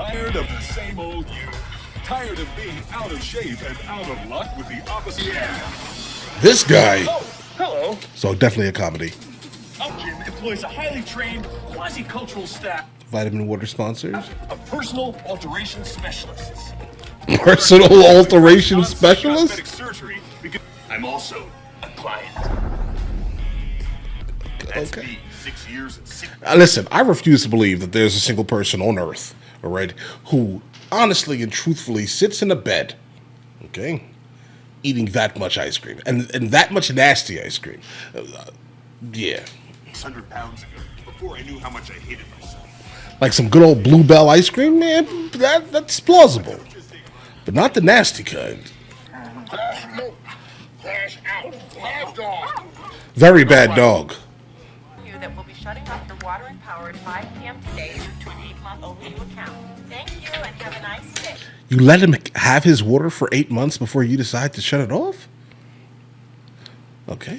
Tired of the same old you? Tired of being out of shape and out of luck with the opposite? Yeah. This guy. Oh, hello. So definitely a comedy. Our gym employs a highly trained, quasi-cultural staff. Vitamin water sponsors. Of personal alteration specialists. Personal alteration specialist? Cosmetic surgery because I'm also a client. That's Okay. me, 6 years and 6. Listen, I refuse to believe that there's a single person on Earth, all right, who honestly and truthfully sits in a bed, okay, eating that much ice cream and that much nasty ice cream. Yeah. 600 pounds ago, before I knew how much I hated myself. Like some good old Bluebell ice cream, man, that's plausible. But not the nasty kind. Very bad dog. That will be shutting off your water and power at 5 p.m. today due to an 8-month overdue account. Thank you and have a nice day. You let him have his water for 8 months before you decide to shut it off? Okay.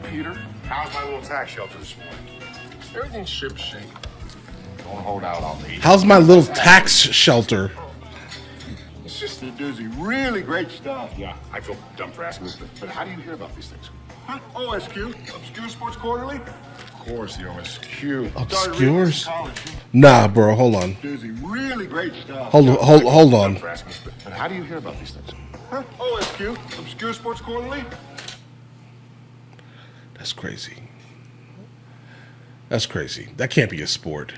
Peter, how's my little tax shelter this morning? Everything's ship-shape. Don't hold out on me. How's my little tax shelter? It's just a doozy. Really great stuff. Yeah, I feel dumb for asking this, but how do you hear about these things? Huh? OSQ? Obscure Sports Quarterly? Of course, the OSQ. Obscures? Nah, bro, hold on. Doozy. Really great stuff. Hold on. But how do you hear about these things? Huh? OSQ? Obscure Sports Quarterly? That's crazy. That's crazy. That can't be a sport.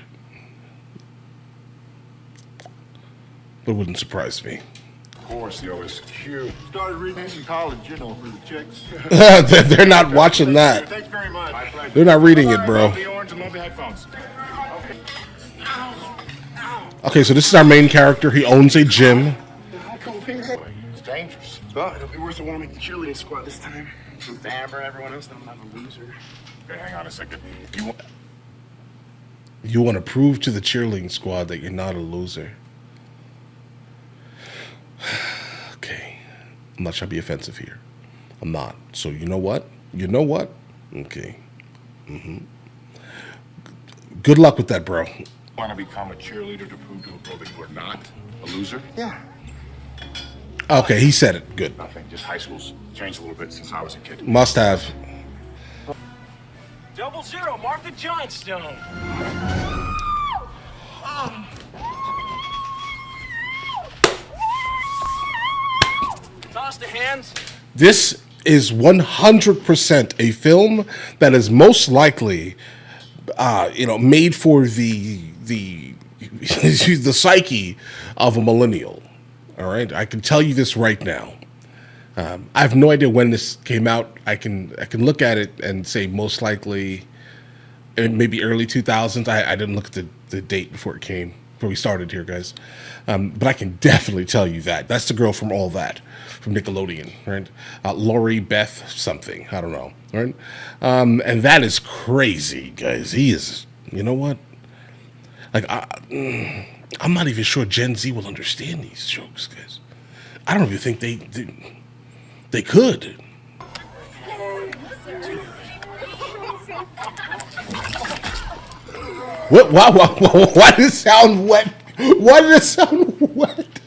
But it wouldn't surprise me. Of course, the OSQ. Started reading it in college, you know, for the chicks. They're not watching that. Thanks very much. They're not reading it, bro. Love the orange and love the headphones. Okay, so this is our main character. He owns a gym. It's dangerous. Well, it'll be worth it when I make the cheerleading squad this time. With Amber and everyone else, I'm not a loser. Okay, hang on a second. You want to prove to the cheerleading squad that you're not a loser. Okay. I'm not trying to be offensive here. I'm not. So you know what? Okay. Good luck with that, bro. Want to become a cheerleader to prove to a girl that you are not a loser? Yeah. Okay, he said it. Good. Nothing. Just high school's changed a little bit since I was a kid. Must have. 00, mark the Johnstone. Toss the hands. This is 100% a film that is most likely, made for the the psyche of a millennial. All right, I can tell you this right now. I have no idea when this came out. I can look at it and say most likely, maybe early 2000s. I didn't look at the date before we started here, guys. But I can definitely tell you that's the girl from All That, from Nickelodeon, right? Lori Beth something, I don't know, right? And that is crazy, guys. He is, you know what? Like, I'm not even sure Gen Z will understand these jokes, guys. I don't even think they could. What? Why did it sound wet? Why did it sound wet?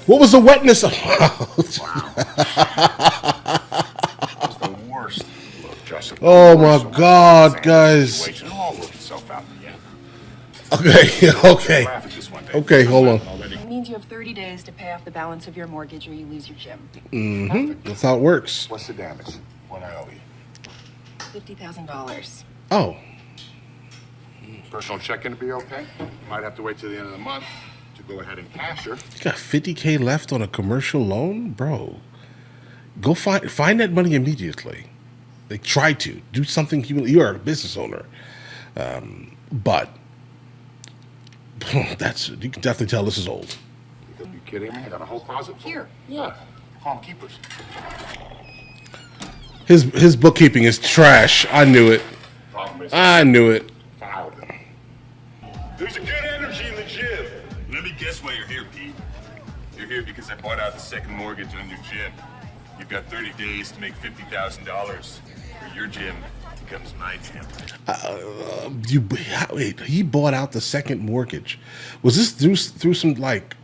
What was the wetness of? That's the worst. Look, Justin. Oh my God, guys. It'll all work itself out in the end. Okay. Laugh at this one day. Okay, hold on. It means you have 30 days to pay off the balance of your mortgage or you lose your gym. That's how it works. What's the damage? What I owe you? $50,000. Oh, Personal check-in to be okay. Might have to wait till the end of the month to go ahead and cash her. you got $50K left on a commercial loan, bro. Go find that money immediately. Like, try to do something. You are a business owner, but you can definitely tell this is old. Are you kidding me? I got a whole closet full. Here. Yeah. Call them keepers. His bookkeeping is trash. I knew it. Problem is, I knew it. filed them. There's a good energy in the gym. Let me guess why you're here, Pete. You're here because I bought out the second mortgage on your gym. You've got 30 days to make $50,000 for your gym becomes my family. Wait, he bought out the second mortgage. Was this through some like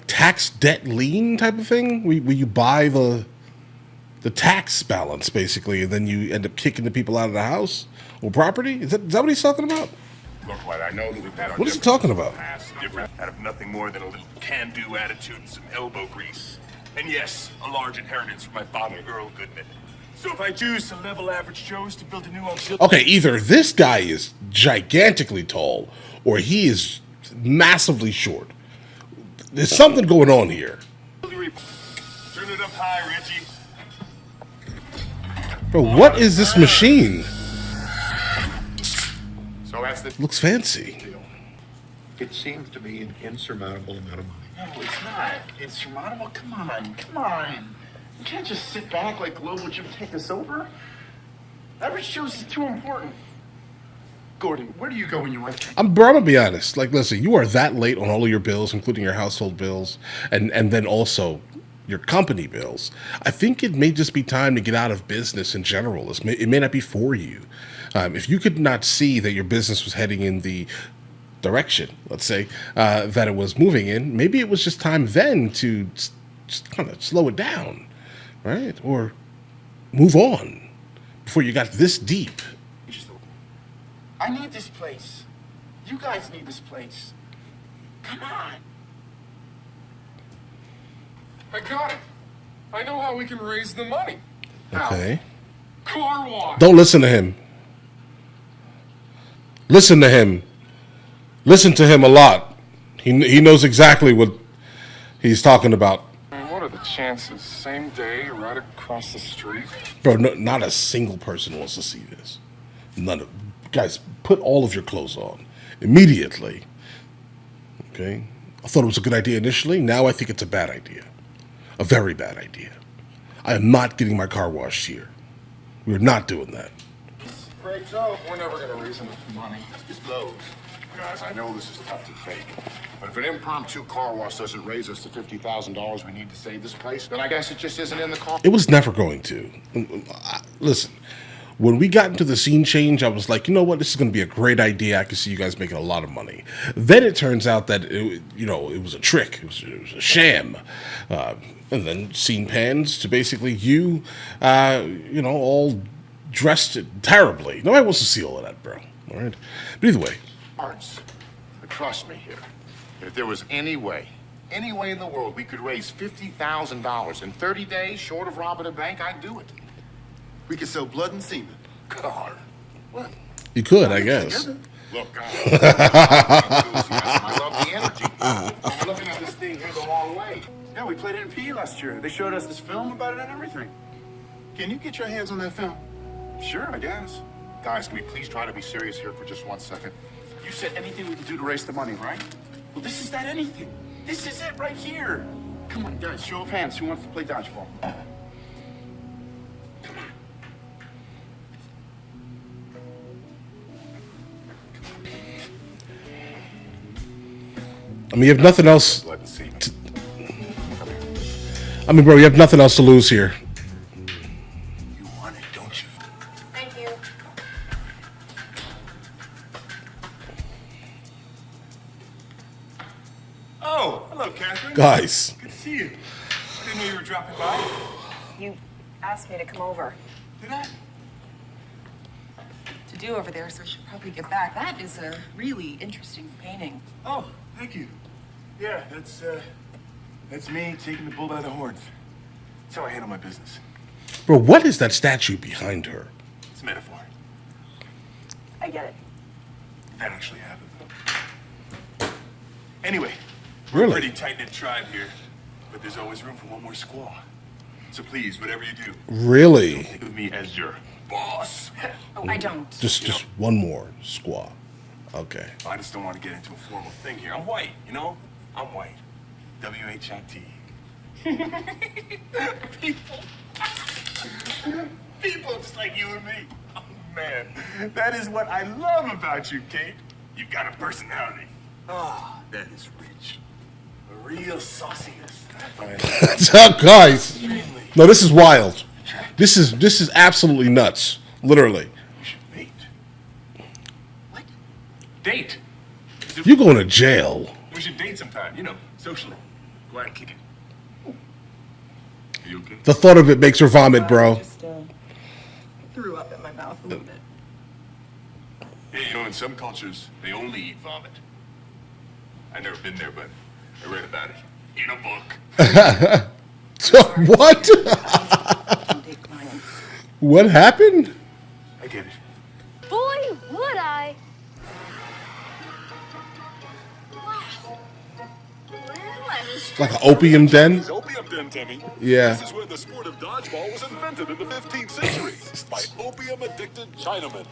tax debt lien type of thing? Where you buy the tax balance basically, and then you end up kicking the people out of the house or property? Is that what he's talking about? Look, White, I know that we've had our What is he talking about? past, different out of nothing more than a little can-do attitude and some elbow grease. And yes, a large inheritance from my father, Earl Goodman. So if I choose to level average Joes to build a new auxiliary... Okay, either this guy is gigantically tall or he is massively short. There's something going on here. Turn it up high, Reggie. Bro, what is this machine? So that's the Looks fancy. deal. It seems to be an insurmountable amount of money. No, it's not. Insurmountable? Come on. You can't just sit back like Global Jim take us over. Average shows is too important. Gordon, where do you go when your wife... I'm gonna be honest. Like, listen, you are that late on all of your bills, including your household bills, and then also your company bills. I think it may just be time to get out of business in general. It may not be for you. If you could not see that your business was heading in the direction, let's say, that it was moving in, maybe it was just time then to just kind of slow it down, right? Or move on before you got this deep. I need this place. You guys need this place. Come on. I got it. I know how we can raise the money. Okay. Car wash. Don't listen to him. Listen to him. Listen to him a lot. He knows exactly what he's talking about. I mean, what are the chances? Same day, right across the street? Bro, no, not a single person wants to see this. None of... Guys, put all of your clothes on. Immediately. Okay? I thought it was a good idea initially. Now I think it's a bad idea. A very bad idea. I am not getting my car washed here. We're not doing that. Great job. We're never going to raise enough money. Just blows. Guys, I know this is tough to fake, but if an impromptu car wash doesn't raise us to $50,000 we need to save this place, then I guess it just isn't in the car. It was never going to. Listen, when we got into the scene change, I was like, you know what? This is going to be a great idea. I can see you guys making a lot of money. Then it turns out that, it was a trick. It was a sham. And then scene pans to basically you, all dressed terribly. Nobody wants to see all of that, bro. All right? But either way. Arts, but trust me here. If there was any way in the world we could raise $50,000 in 30 days short of robbing a bank, I'd do it. We could sell blood and semen. God. What? You could, I guess. Look, guys, I love the energy. I'm looking at this thing here the wrong way. Yeah, we played it in PE last year. They showed us this film about it and everything. Can you get your hands on that film? Sure, I guess. Guys, can we please try to be serious here for just 1 second? You said anything we can do to raise the money, right? Well, this is that anything. This is it right here. Come on, guys, show of hands. Who wants to play dodgeball? I mean, you have nothing else. Blood and semen. Bro, you have nothing else to lose here. You want it, don't you? Thank you. Oh, hello, Catherine. Guys. Good to see you. I didn't know you were dropping by. You asked me to come over. Did I? To do over there, so I should probably get back. That is a really interesting painting. Oh, thank you. Yeah, that's me taking the bull by the horns. That's how I handle my business. Bro, what is that statue behind her? It's a metaphor. I get it. That actually happened. Anyway, we're Really? a pretty tight-knit tribe here, but there's always room for one more squaw. So please, whatever you do, Really? think of me as your boss. Oh, I don't. Just one more squaw. Okay. I just don't want to get into a formal thing here. I'm white, you know? I'm white. W-H-I-T. People. People just like you and me. Oh, man. That is what I love about you, Kate. You've got a personality. Oh, that is rich. A real sauciness. So, guys. No, this is wild. This is absolutely nuts. Literally. We should mate. What? Date. You going to jail. We should date sometime, you know, socially. Go out and kick it. Are you okay? The thought of it makes her vomit, I bro. just threw up in my mouth a little bit. Yeah, you know, in some cultures, they only eat vomit. I've never been there, but I read about it in a book. What? Don't date clients. What happened? I get it. Boy, would I. Like an opium den? Opium den, Timmy. Yeah. This is where the sport of dodgeball was invented in the 15th century by opium-addicted Chinamen.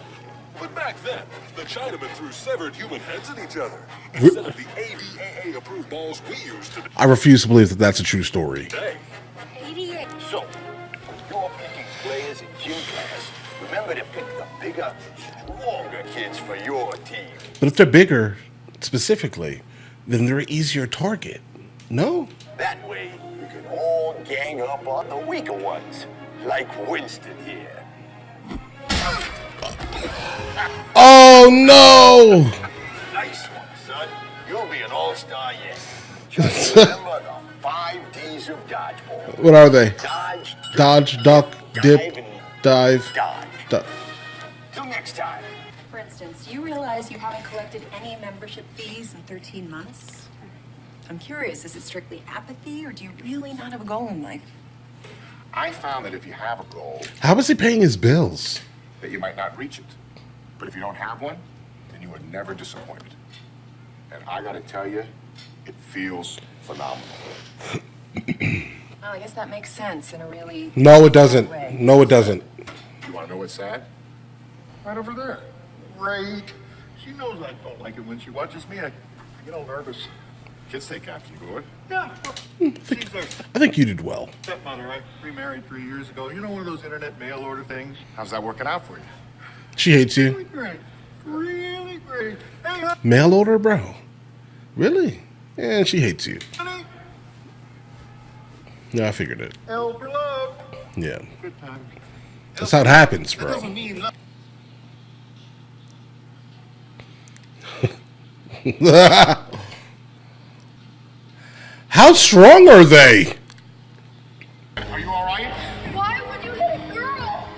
But back then, the Chinamen threw severed human heads at each other instead of the ADAA-approved balls we use today. I refuse to believe that that's a true story. So, when you're picking players in gym class, remember to pick the bigger, stronger kids for your team. But if they're bigger, specifically, then they're an easier target. No? That way, we can all gang up on the weaker ones, like Winston here. Oh, no! Nice one, son. You'll be an all-star yet. Just remember the 5 D's of dodgeball. What are they? Dodge, Duck, dip, and dive. dodge. Till next time. For instance, do you realize you haven't collected any membership fees in 13 months? I'm curious, is it strictly apathy, or do you really not have a goal in life? I found that if you have a goal, How is he paying his bills? that you might not reach it. But if you don't have one, then you are never disappointed. And I gotta tell you, it feels phenomenal. Well, I guess that makes sense in a really... No, it doesn't. way. No, it doesn't. You wanna know what's sad? Right over there. Right. She knows I don't like it when she watches me. I get all nervous. Kids take after you, boy. Yeah. She's our I think you did well. stepmother. I remarried 3 years ago. You know, one of those internet mail order things? How's that working out for you? She hates you. Really great. Really great. Hey, Mail order, bro. Really? Yeah, she hates you. honey. Yeah, I figured it. L for love. Yeah. Good times. That's how it happens, That bro. doesn't mean love. How strong are they? Are you all right? Why would you hit a girl?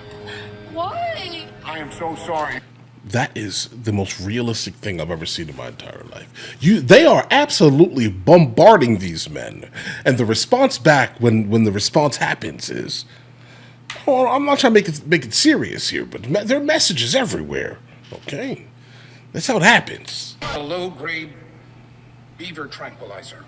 Why? I am so sorry. That is the most realistic thing I've ever seen in my entire life. They are absolutely bombarding these men, and the response back when the response happens is, "Oh, I'm not trying to make it serious here, but there are messages everywhere." Okay, that's how it happens. A low-grade beaver tranquilizer.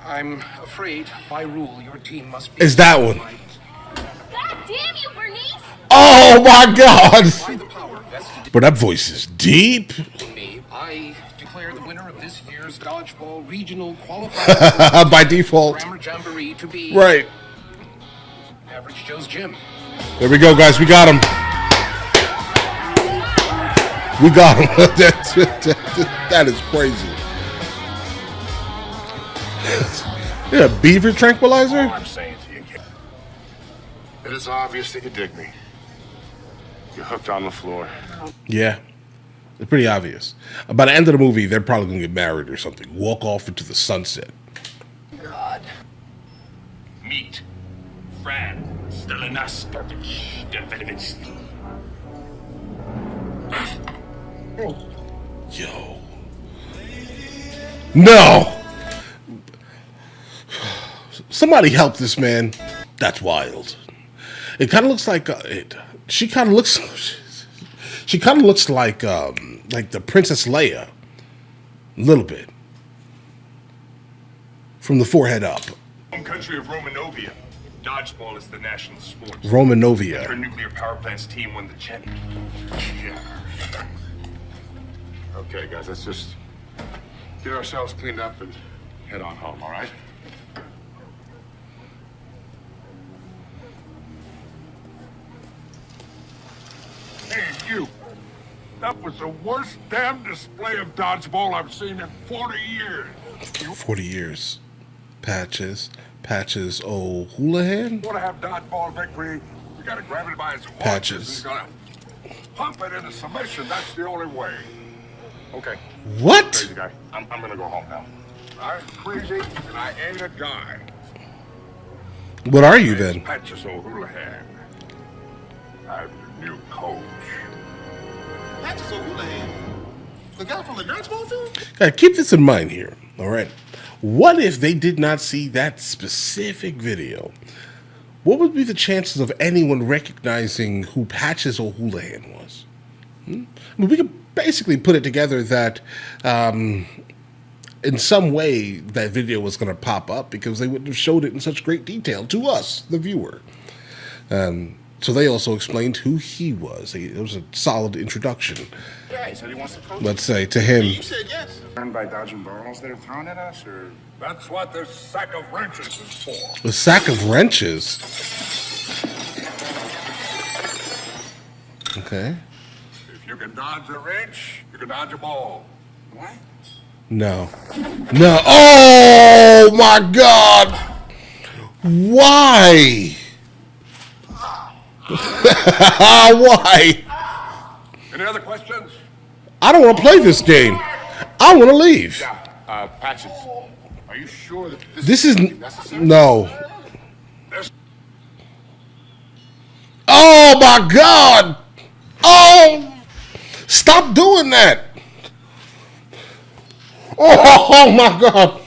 I'm afraid, by rule, your team must be... Is that one? God damn you, Bernice! Oh my God! By the power vested But that voice is deep. in me, I declare the winner of this year's Dodgeball Regional Qualifier By default. Grammar Jamboree to be... Right. Average Joe's Gym. There we go, guys. We got him. We got him. That is crazy. Yeah, beaver tranquilizer? All I'm saying to you, kid, it is obvious that you dig me. You're hooked on the floor. Yeah. It's pretty obvious. By the end of the movie, they're probably going to get married or something. Walk off into the sunset. God. Meet Fran Stelinas Yo. No! Somebody help this man. That's wild. It kind of looks like she kind of looks like the Princess Leia, a little bit, from the forehead up. Home country of Romanovia. Dodgeball is the national sport. Her Romanovia. nuclear power plant's team won the championship. Yeah. Okay, guys, let's just get ourselves cleaned up and head on home, all right? Hey, you. That was the worst damn display of dodgeball I've seen in 40 years. 40 years. Patches. O'Houlihan? Want to have dodgeball victory? You gotta grab it by its Patches. haunches. You gotta pump it into submission. That's the only way. Okay. What? Crazy guy. I'm gonna go home now. I'm crazy and I ain't a guy. What are you then? Patches O'Houlihan. I'm your new coach. Patches O'Houlihan. The guy from the Dodgeball film? Keep this in mind here, all right? What if they did not see that specific video? What would be the chances of anyone recognizing who Patches O'Houlihan was? I mean, we could basically put it together that in some way that video was going to pop up because they wouldn't have showed it in such great detail to us, the viewer. So they also explained who he was. It was a solid introduction. Yeah, he said he wants to coach. Let's say to him. You said yes. Learned by dodging balls that are thrown at us, or That's what this sack of wrenches is for. A sack of wrenches. Okay. If you can dodge a wrench, you can dodge a ball. What? No. No. Oh my God. Why? Why? Any other questions? I don't want to play this game. I want to leave. Yeah, Patches. Are you sure that This is necessary? no. Oh my God. Oh, stop doing that. Oh my God.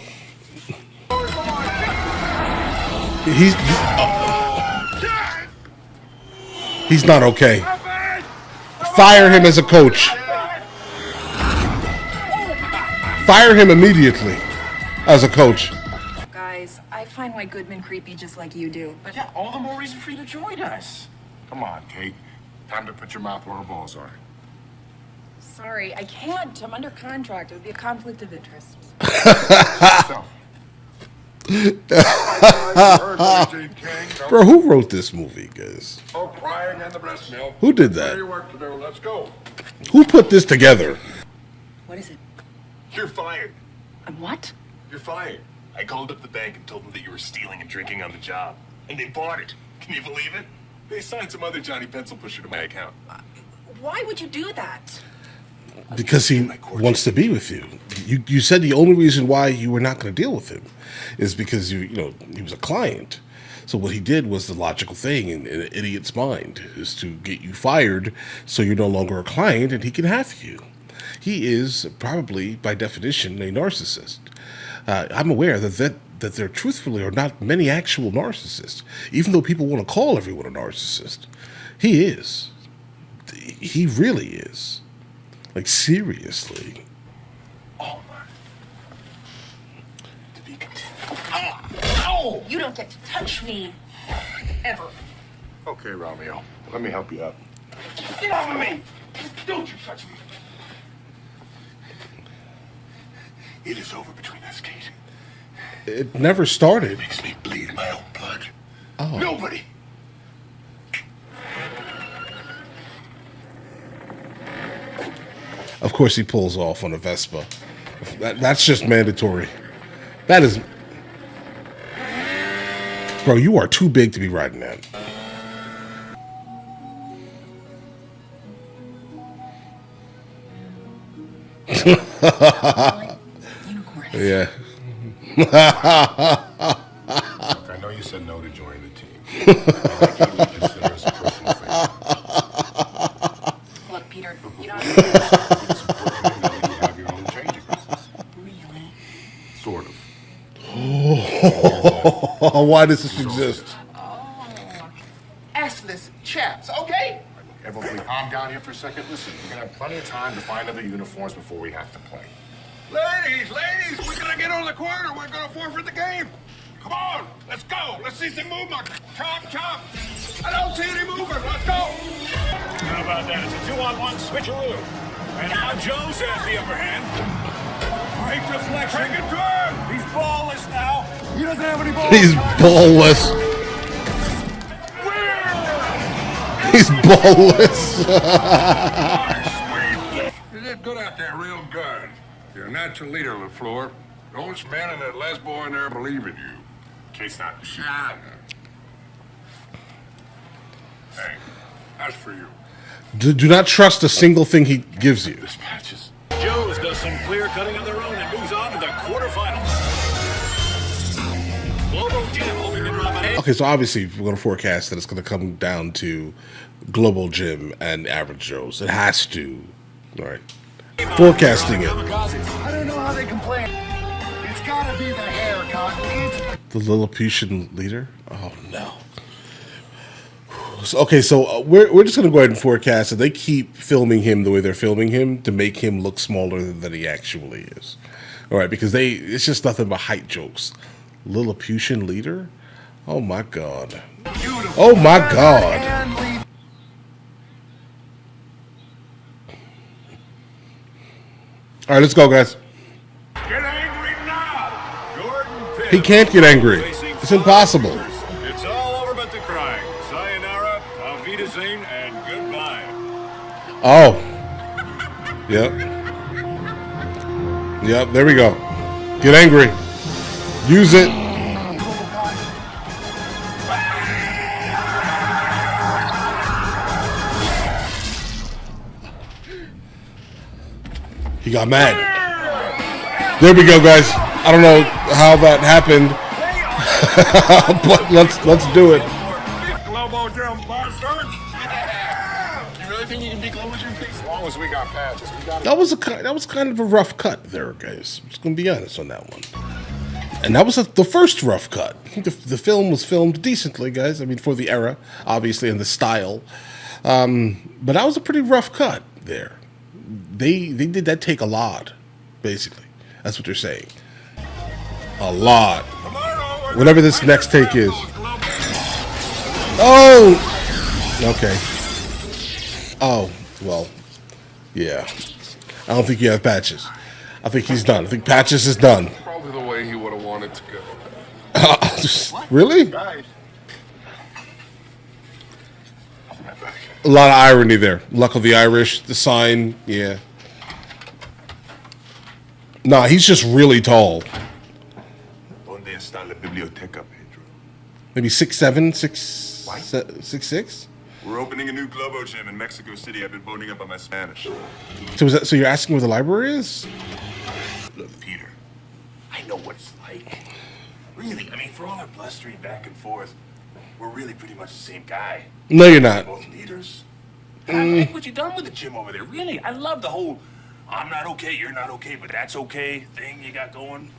He's not okay. Fire him as a coach. Fire him immediately as a coach. Guys, I find White Goodman creepy just like you do. But yeah, all the more reason for you to join us. Come on, Kate. Time to put your mouth where her balls are. Sorry, I can't. I'm under contract. It would be a conflict of interest. So, Bro, who wrote this movie, guys? Oh, crying and the breast milk. Who did that? Plenty of work to do. Let's go. Who put this together? What is it? You're fired. I'm what? You're fired. I called up the bank and told them that you were stealing and drinking on the job. And they bought it. Can you believe it? They signed some other Johnny Pencil pusher to my account. Why would you do that? Because he wants to be with you. You said the only reason why you were not going to deal with him is because he was a client. So what he did was the logical thing in an idiot's mind is to get you fired so you're no longer a client and he can have you. He is probably, by definition, a narcissist. I'm aware that there truthfully are not many actual narcissists, even though people want to call everyone a narcissist. He is. He really is. Like, seriously. Oh, my. To be continued. Oh, you don't get to touch me. Ever. okay, Romeo. Let me help you up. Get off of me! Don't you touch me! It is over between us, Kate. It never started. It makes me bleed my own blood. Oh. Nobody. Of course he pulls off on a Vespa. That's just mandatory. That is... Bro, you are too big to be riding that. Yeah. Look, I know you said no to join the team. I think you consider us a personal favor. Look, Peter, you don't It's important to know you have your own changing rooms. really. Sort of. Why does this exist? Assless chaps, okay? Everybody calm down here for a second. Listen, we're going to have plenty of time to find other uniforms before we have to play. Ladies, we're gonna get on the court or we're gonna forfeit the game. Come on, let's go. Let's see some movement. Chop, chop. I don't see any movement. Let's go. How about that? It's a 2-on-1 switcheroo. And now Joe's has the upper hand. Great deflection. Take it to him. He's ballless now. He doesn't have any balls. He's ballless. He's ballless. You did good out there, real good. You're a natural leader, LaFleur. Those men and that last boy in there believe in you. Kate's not. Shut up. Hey, that's for you. Do not trust a single thing he gives you. Dispatches. Joe's does some clear cutting of their own and moves on to the quarterfinals. Global Jim hoping to drop an Okay, so obviously we're going to forecast that it's going to come down to Global Jim and Average Joe's. It has to. All right. Forecasting it. I don't know how they complain. It's gotta be the haircut. The Lilliputian leader? Oh, no. Okay, so we're just going to go ahead and forecast that they keep filming him the way they're filming him to make him look smaller than he actually is. All right, because it's just nothing but height jokes. Lilliputian leader? Oh, my God. Oh, my God. All right, let's go, guys. Get angry now! Jordan Pitt. He can't get angry. It's impossible. It's all over but the crying. Sayonara, auf Wiedersehen, and goodbye. Oh. Yep. Yep, there we go. Get angry. Use it. He got mad. There we go, guys. I don't know how that happened, but let's do it. Globo Jim bastard! You really think you can beat Globo Jim? As long as we got patches, we got it. That was kind of a rough cut there, guys. I'm just gonna be honest on that one. And that was the first rough cut. I think the film was filmed decently, guys. I mean, for the era, obviously, and the style. But that was a pretty rough cut there. They did that take a lot, basically. That's what they're saying. A lot. Whatever this next take is. Oh! Okay. Oh, well. Yeah. I don't think you have Patches. I think he's done. I think Patches is done. Probably the way he would have wanted to go. Really? A lot of irony there. Luck of the Irish, the sign, yeah. Nah, he's just really tall. Donde está la biblioteca, Pedro? Maybe 6'7", 6'6". We're opening a new Globo Gym in Mexico City. I've been boning up on my Spanish. So you're asking where the library is? Look, Peter, I know what it's like. Really, I mean, for all our blustering back and forth, we're really pretty much the same guy. No, you're not. Both leaders. I like what you done with the gym over there. Really, I love the whole I'm not okay, you're not okay, but that's okay thing you got going.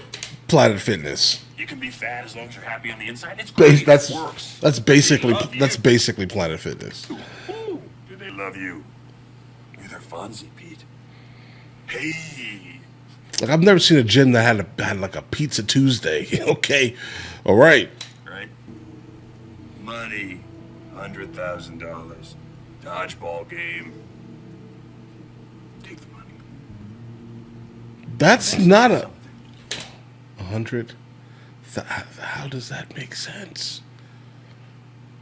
Planet Fitness. You can be fat as long as you're happy on the inside. It's great. That's it works. that's basically Planet Fitness. Ooh, do they love you? You're their Fonzie, Pete. Hey. Like I've never seen a gym that had like a Pizza Tuesday. Okay, all right. Right. Money, $100,000. Dodgeball game. Take the money. That's not 100. How does that make sense?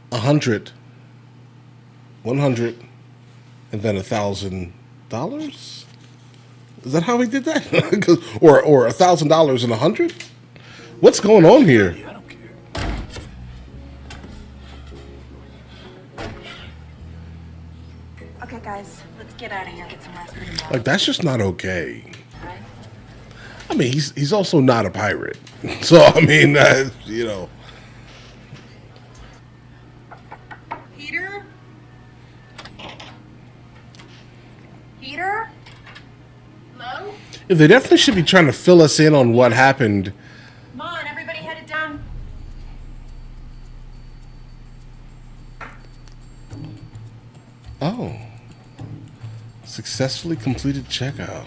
100, 100, and then $1,000. Is that how he did that? or $1,000 and 100? What's going on here? I don't care. Okay, guys, let's get out of here. Get some rest. Like that's just not okay. I mean, he's also not a pirate, so I mean, you know. Peter? Peter? Hello? Yeah, they definitely should be trying to fill us in on what happened. Come on, everybody headed down. Oh. Successfully completed checkout.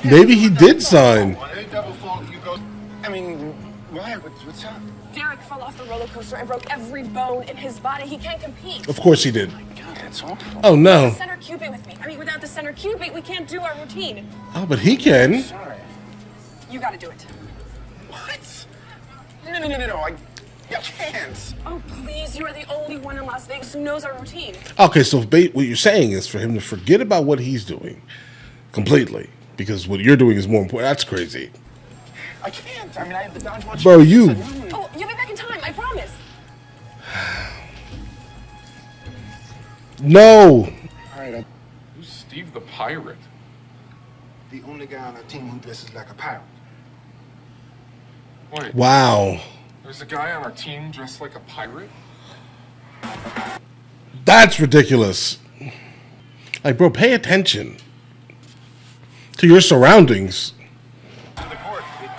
Maybe he did sign. I mean, why? What's up? Derek fell off the roller coaster and broke every bone in his body. He can't compete. Of course he did. That's all. Oh no. Center cubing with me. I mean, without the center cubing, we can't do our routine. Oh, but he can. Sorry. You gotta do it. What? No. I can't. Oh, please. You are the only one in Las Vegas who knows our routine. Okay, so what you're saying is for him to forget about what he's doing completely because what you're doing is more important. That's crazy. I can't. I mean, I have the dodgeball. Bro, you. Oh, you'll be back in time. I promise. No. All right, Who's Steve the pirate? the only guy on our team who dresses like a pirate. Wait, Wow. there's a guy on our team dressed like a pirate? That's ridiculous. Like, bro, pay attention to your surroundings. It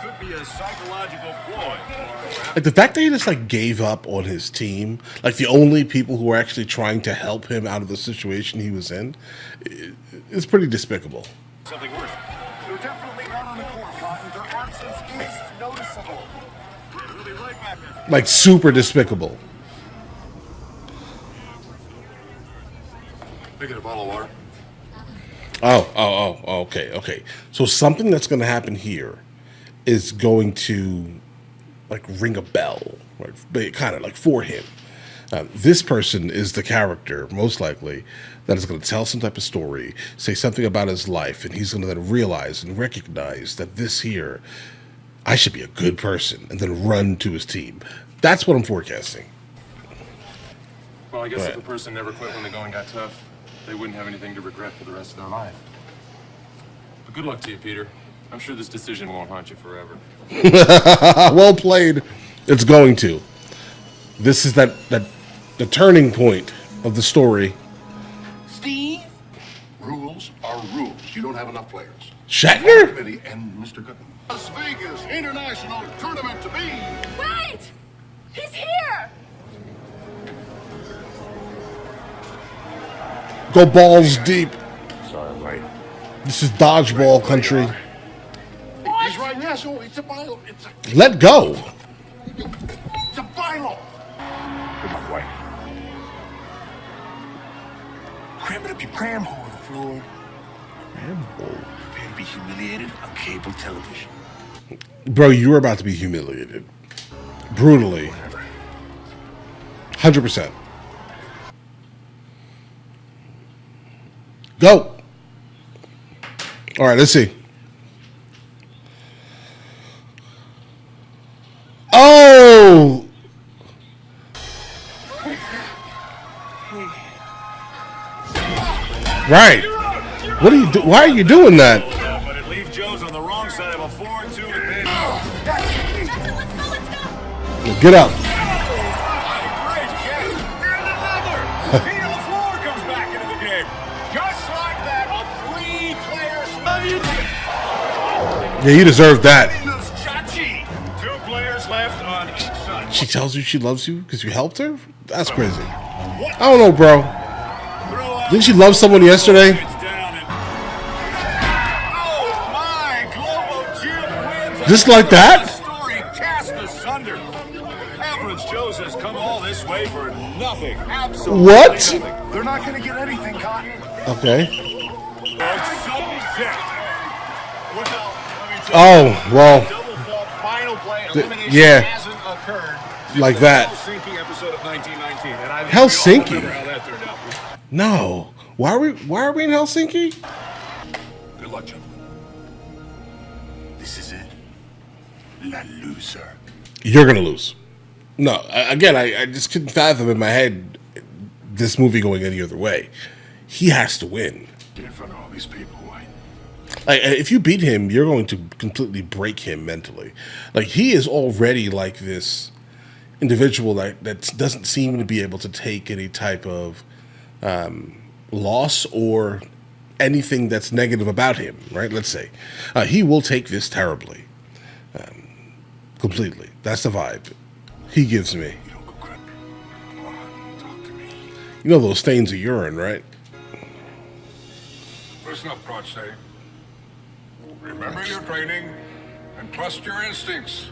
could be a psychological ploy. Like, the fact that he just, like, gave up on his team, like, the only people who were actually trying to help him out of the situation he was in, is pretty despicable. Something worse. They're definitely not on the court, Cotton. Their absence is noticeable. We'll be right back. Like, super despicable. Making a bottle of water. Okay. So something that's going to happen here is going to, like, ring a bell, right? Kind of like for him. This person is the character, most likely, that is going to tell some type of story, say something about his life, and he's going to then realize and recognize that this here, I should be a good person, and then run to his team. That's what I'm forecasting. Well, I guess Right. if a person never quit when the going got tough, they wouldn't have anything to regret for the rest of their life. But good luck to you, Peter. I'm sure this decision won't haunt you forever. Well played. It's going to. This is the turning point of the story. Steve? Rules are rules. You don't have enough players. Shatner? Committee and Mr. Goodman. Las Vegas International Tournament to be. Wait! He's here! Go balls deep. Sorry, I'm late. This is dodgeball country. He's right. Yes, it's a vinyl. Let go. It's a vinyl. Come on, White. Cram it up your cram hole on the floor. Cram hole. Prepare to be humiliated on cable television. Bro, you're about to be humiliated. Brutally. 100%. Go. All right, let's see. Oh! Right. What are you do? Why are you doing that? But it leaves Joe's on the wrong side of a 4-2 to bid. Get up. Great catch. And another. Pete on the floor comes back into the game. Just like that, a 3-player. Yeah, you deserve that. Chachi. 2 players left on each side. She tells you she loves you because you helped her? That's crazy. I don't know, bro. Didn't she love someone yesterday? Just like that? Story cast asunder. Average Joe's has come all this way for nothing. Absolutely What? nothing. They're not going to get anything, Cotton. Okay. Well, Oh, well. double fault final play Th- elimination yeah. hasn't occurred. Like since that. The Helsinki episode of 1919. And I think Helsinki? we all remember how that turned out. No. Why are we in Helsinki? Good luck, gentlemen. This is it. La loser. You're going to lose. No. Again, I just couldn't fathom in my head this movie going any other way. He has to win. Get in front of all these people, White. Like, if you beat him, you're going to completely break him mentally. Like, he is already like this individual that doesn't seem to be able to take any type of loss or anything that's negative about him, right? Let's say. He will take this terribly. Completely. That's the vibe he gives me. You don't go crazy. Come on, talk to me. You know those stains of urine, right? Listen up, Broadside. Remember your training and trust your instincts.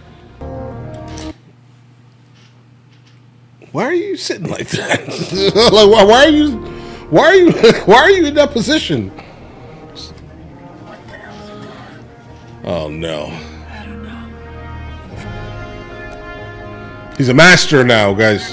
Why are you sitting like that? Like, why are you in that position? Oh no. He's a master now, guys.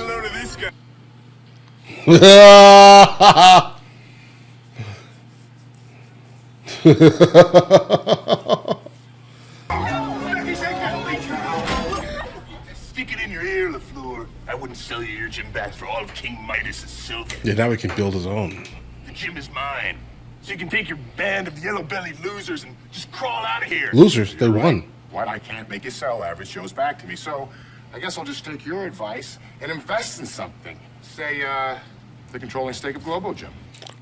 Stick it in your ear, LaFleur, I wouldn't sell you your gym back for all of King Midas's silver. Yeah, now he can build his own. The gym is mine. So you can take your band of yellow-bellied losers and just crawl out of here. Losers, they won. What? I can't make you sell average shows back to me, so I guess I'll just take your advice and invest in something. Say, the controlling stake of Globo Gym.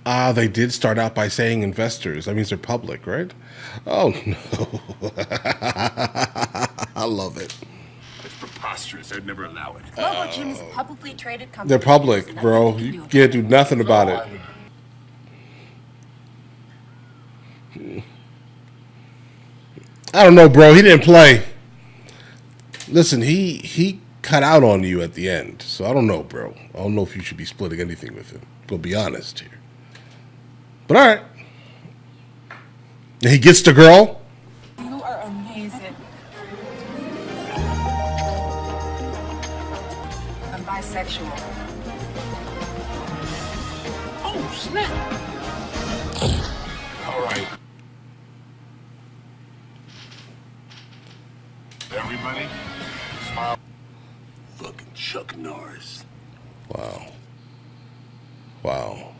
They did start out by saying investors. That means they're public, right? Oh, no. I love it. It's preposterous. I'd never allow it. Globo Gym is a publicly traded company. They're public, bro. You can't do nothing about it. I don't know, bro. He didn't play. Listen, he cut out on you at the end. So I don't know, bro. I don't know if you should be splitting anything with him. Gonna be honest here. But all right. He gets the girl. You are amazing. I'm bisexual. Oh, snap! All right. Everybody, smile. Fucking Chuck Norris. Wow. Wow.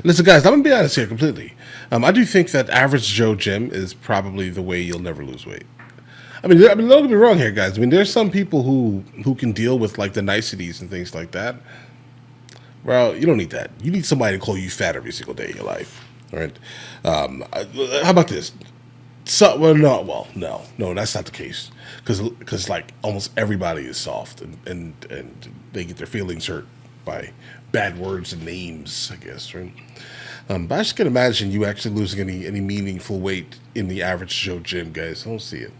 Listen, guys, I'm going to be honest here completely. I do think that average Joe Gym is probably the way you'll never lose weight. I mean, don't get me wrong here, guys. I mean, there's some people who can deal with, like, the niceties and things like that. Well, you don't need that. You need somebody to call you fat every single day of your life. All right? How about this? No, that's not the case. Because like almost everybody is soft and they get their feelings hurt by bad words and names, I guess, right? But I just can't imagine you actually losing any meaningful weight in the average Joe Gym, guys. I don't see it.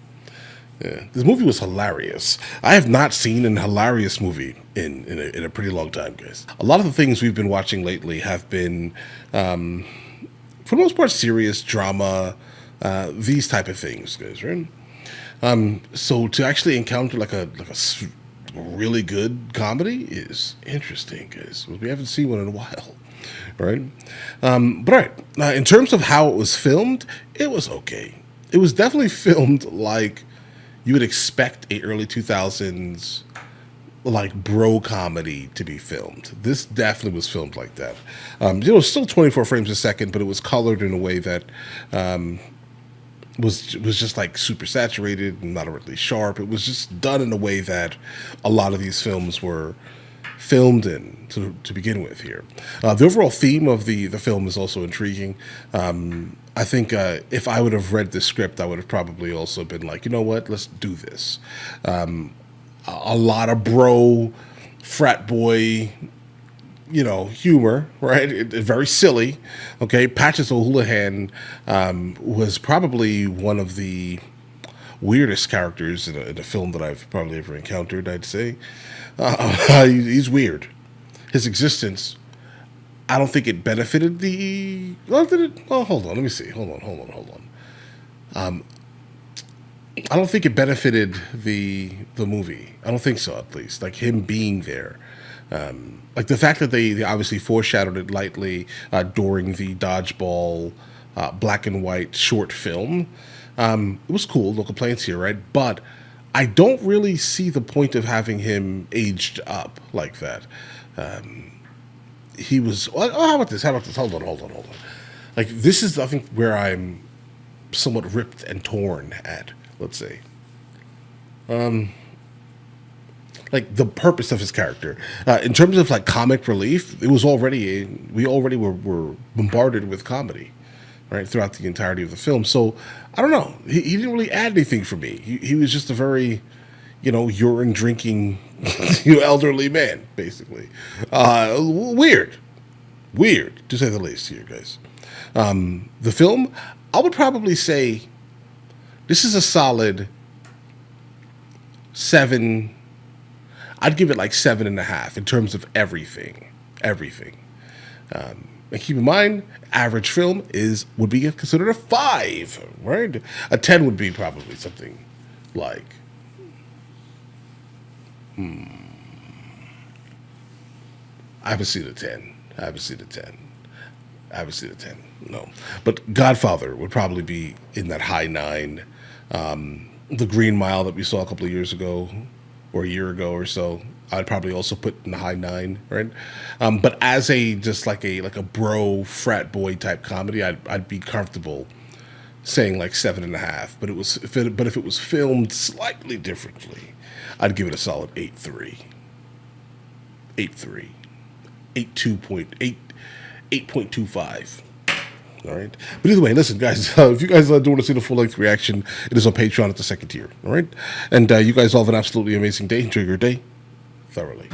Yeah, this movie was hilarious. I have not seen an hilarious movie in a pretty long time, guys. A lot of the things we've been watching lately have been, for the most part, serious drama, these type of things, guys, right? So to actually encounter like a really good comedy is interesting, guys. We haven't seen one in a while, right? But all right, in terms of how it was filmed, it was okay. It was definitely filmed like you would expect a early 2000s like bro comedy to be filmed. This definitely was filmed like that. It was still 24 frames a second, but it was colored in a way that was just like super saturated and not really sharp. It was just done in a way that a lot of these films were filmed in to begin with here. The overall theme of the film is also intriguing. I think if I would have read the script, I would have probably also been like, you know what, let's do this. A lot of bro, frat boy, humor, right? Very silly. Okay, Patches O'Houlihan was probably one of the weirdest characters in a film that I've probably ever encountered, I'd say. He's weird. His existence, I don't think it benefited the... Well, did it? Well, hold on, let me see. Hold on. I don't think it benefited the movie. I don't think so, at least. Like, him being there. Like, the fact that they obviously foreshadowed it lightly during the Dodgeball black and white short film. It was cool, no complaints here, right? But I don't really see the point of having him aged up like that. He was... Oh, how about this? Hold on. Like, this is, I think, where I'm somewhat ripped and torn at, let's say. Like, the purpose of his character. In terms of, like, comic relief, it was already... we already were bombarded with comedy, right, throughout the entirety of the film. So, I don't know. He didn't really add anything for me. He was just a very, urine-drinking, elderly man, basically. Weird, to say the least here, guys. The film, I would probably say this is a solid 7. I'd give it like 7.5 in terms of everything. And keep in mind, average film would be considered a 5, right? A 10 would be probably something like, I haven't seen a 10. No. But Godfather would probably be in that high 9. The Green Mile that we saw a couple of years ago, or a year ago or so, I'd probably also put in the high 9, right? But as a just like a bro frat boy type comedy, I'd be comfortable saying like 7.5. But if it was filmed slightly differently, I'd give it a solid 8.3. 8.3. 8.25. All right. But either way, listen, guys, if you guys do want to see the full-length reaction, it is on Patreon at the second tier. All right. And you guys all have an absolutely amazing day. Enjoy your day thoroughly.